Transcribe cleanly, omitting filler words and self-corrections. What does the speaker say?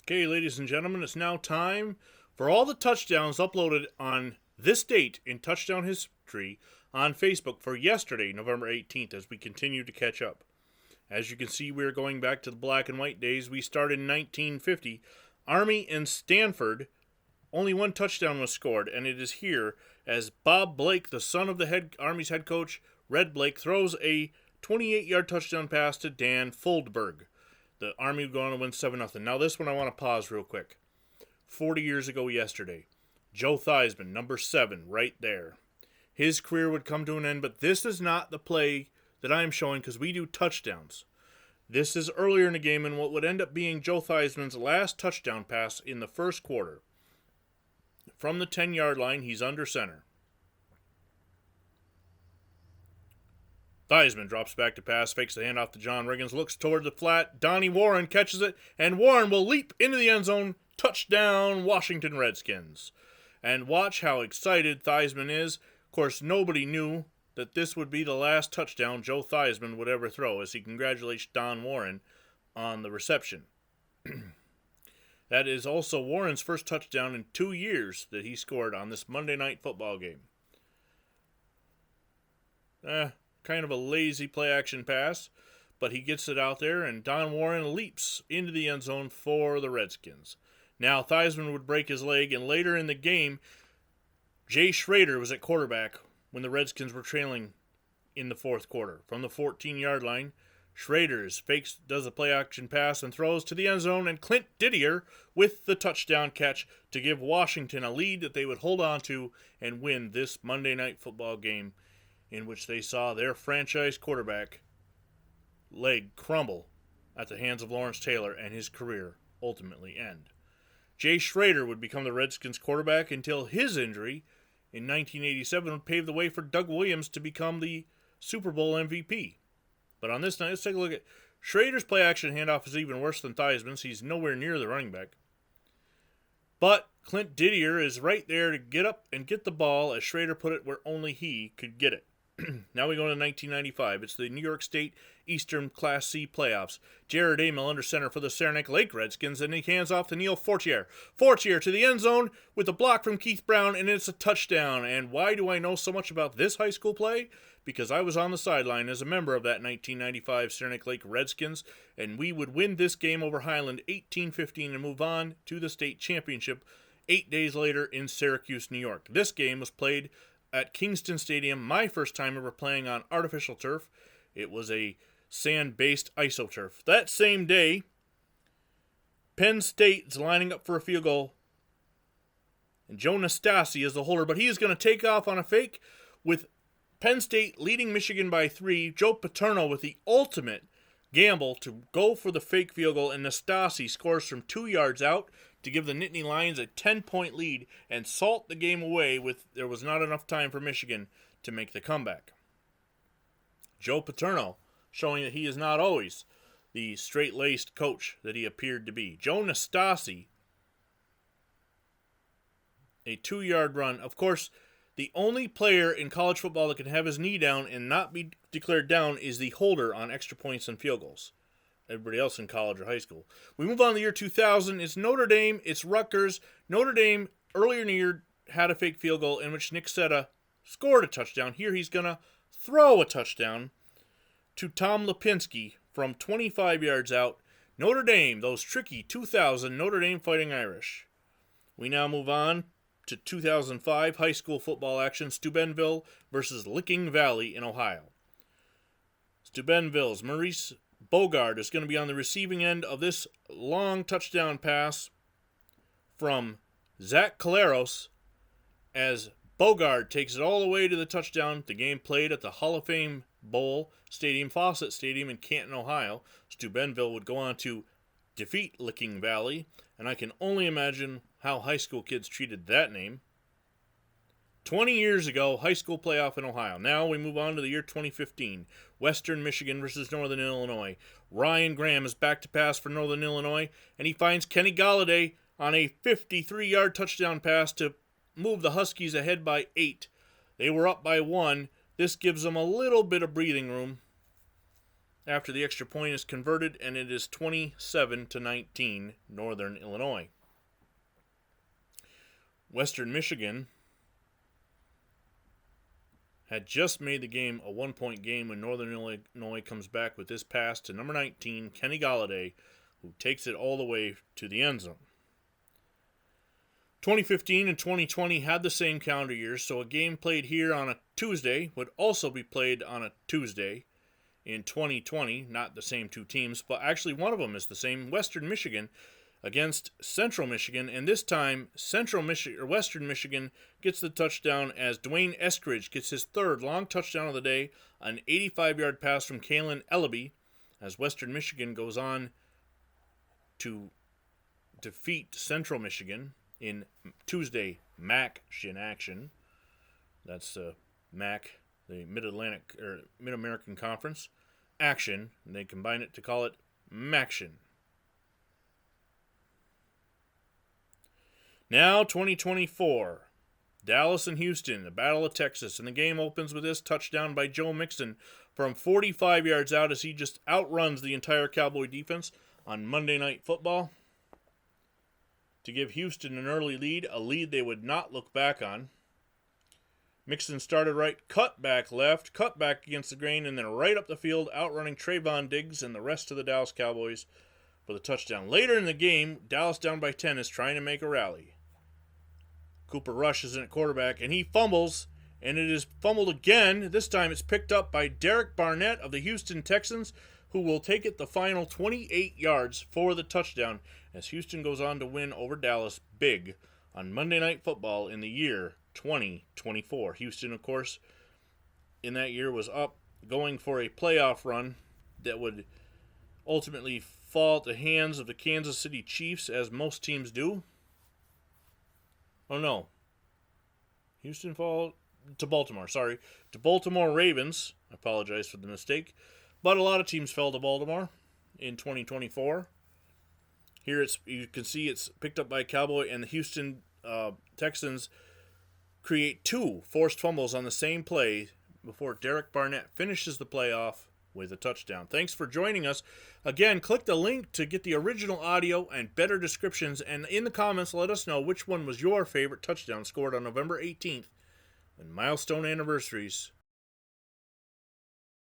Okay, ladies and gentlemen, it's now time for all the touchdowns uploaded on this date in touchdown history on Facebook for yesterday, November 18th, as we continue to catch up. As you can see, we are going back to the black and white days. We started in 1950. Army and Stanford, only one touchdown was scored, and it is here as Bob Blake, the son of the Army's head coach, Red Blake, throws a 28-yard touchdown pass to Dan Foldberg. The Army would go on to win 7-0. Now this one I want to pause real quick. 40 years ago yesterday, Joe Theismann, number 7, right there. His career would come to an end, but this is not the play that I am showing because we do touchdowns. This is earlier in the game and what would end up being Joe Theismann's last touchdown pass in the first quarter. From the 10-yard line, he's under center. Theismann drops back to pass, fakes the handoff to John Riggins, looks toward the flat. Donnie Warren catches it, and Warren will leap into the end zone. Touchdown, Washington Redskins. And watch how excited Theismann is. Of course, nobody knew that this would be the last touchdown Joe Theismann would ever throw, as he congratulates Don Warren on the reception. That is also Warren's first touchdown in 2 years that he scored on this Monday Night Football game. Kind of a lazy play-action pass, but he gets it out there, and Don Warren leaps into the end zone for the Redskins. Now, Theismann would break his leg, and later in the game, Jay Schrader was at quarterback when the Redskins were trailing in the fourth quarter. From the 14-yard line, Schrader does a play-action pass and throws to the end zone, and Clint Didier with the touchdown catch to give Washington a lead that they would hold on to and win this Monday Night Football game, in which they saw their franchise quarterback leg crumble at the hands of Lawrence Taylor and his career ultimately end. Jay Schrader would become the Redskins quarterback until his injury in 1987 would pave the way for Doug Williams to become the Super Bowl MVP. But on this night, let's take a look at Schrader's play-action handoff is even worse than Theismann's. He's nowhere near the running back. But Clint Didier is right there to get up and get the ball, as Schrader put it, where only he could get it. Now we go to 1995. It's the New York State Eastern Class C playoffs. Jared Amell under center for the Saranac Lake Redskins, and he hands off to Neil Fortier. Fortier to the end zone with a block from Keith Brown, and it's a touchdown. And why do I know so much about this high school play? Because I was on the sideline as a member of that 1995 Saranac Lake Redskins, and we would win this game over Highland 18-15 and move on to the state championship 8 days later in Syracuse, New York. This game was played at Kingston Stadium, my first time ever playing on artificial turf. It was a sand-based isoturf. That same day, Penn State is lining up for a field goal, and Joe Nastasi is the holder, but he is going to take off on a fake with Penn State leading Michigan by 3. Joe Paterno with the ultimate gamble to go for the fake field goal, and Nastasi scores from 2 yards out to give the Nittany Lions a 10-point lead and salt the game away with there was not enough time for Michigan to make the comeback. Joe Paterno showing that he is not always the straight-laced coach that he appeared to be. Joe Nastasi, a 2-yard run. Of course, the only player in college football that can have his knee down and not be declared down is the holder on extra points and field goals. Everybody else in college or high school. We move on to the year 2000. It's Notre Dame. It's Rutgers. Notre Dame, earlier in the year, had a fake field goal in which Nick Setta scored a touchdown. Here he's going to throw a touchdown to Tom Lipinski from 25 yards out. Notre Dame, those tricky 2000 Notre Dame Fighting Irish. We now move on to 2005 high school football action. Steubenville versus Licking Valley in Ohio. Steubenville's Maurice Bogard is going to be on the receiving end of this long touchdown pass from Zach Caleros as Bogard takes it all the way to the touchdown. The game played at the Hall of Fame Bowl Stadium, Fawcett Stadium in Canton, Ohio. Steubenville would go on to defeat Licking Valley, and I can only imagine how high school kids treated that name. 20 years ago, high school playoff in Ohio. Now we move on to the year 2015. Western Michigan versus Northern Illinois. Ryan Graham is back to pass for Northern Illinois, and he finds Kenny Galladay on a 53-yard touchdown pass to move the Huskies ahead by 8. They were up by 1. This gives them a little bit of breathing room. after the extra point is converted, and it is 27-19 Northern Illinois. Western Michigan had just made the game a 1-point game when Northern Illinois comes back with this pass to number 19, Kenny Galladay, who takes it all the way to the end zone. 2015 and 2020 had the same calendar years, so a game played here on a Tuesday would also be played on a Tuesday in 2020. Not the same two teams, but actually one of them is the same. Western Michigan against Central Michigan, and this time Western Michigan gets the touchdown as Dwayne Eskridge gets his third long touchdown of the day, an 85-yard pass from Kalen Ellaby, as Western Michigan goes on to defeat Central Michigan in Tuesday MAC action. That's MAC, the Mid-Atlantic or Mid-American Conference action, and they combine it to call it MACtion. Now 2024, Dallas and Houston, the Battle of Texas, and the game opens with this touchdown by Joe Mixon from 45 yards out as he just outruns the entire Cowboy defense on Monday Night Football to give Houston an early lead, a lead they would not look back on. Mixon started right, cut back left, cut back against the grain, and then right up the field, outrunning Trayvon Diggs and the rest of the Dallas Cowboys for the touchdown. Later in the game, Dallas down by 10 is trying to make a rally. Cooper Rush is in at quarterback, and he fumbles, and it is fumbled again. This time it's picked up by Derek Barnett of the Houston Texans, who will take it the final 28 yards for the touchdown as Houston goes on to win over Dallas big on Monday Night Football in the year 2024. Houston, of course, in that year was up going for a playoff run that would ultimately fall at the hands of the Kansas City Chiefs, as most teams do. Oh, no. Houston fall to Baltimore. Sorry. To Baltimore Ravens. I apologize for the mistake. But a lot of teams fell to Baltimore in 2024. Here you can see it's picked up by Cowboy, and the Houston Texans create two forced fumbles on the same play before Derek Barnett finishes the play off with a touchdown. Thanks for joining us. Again, click the link to get the original audio and better descriptions, and in the comments let us know which one was your favorite touchdown scored on November 18th when milestone anniversaries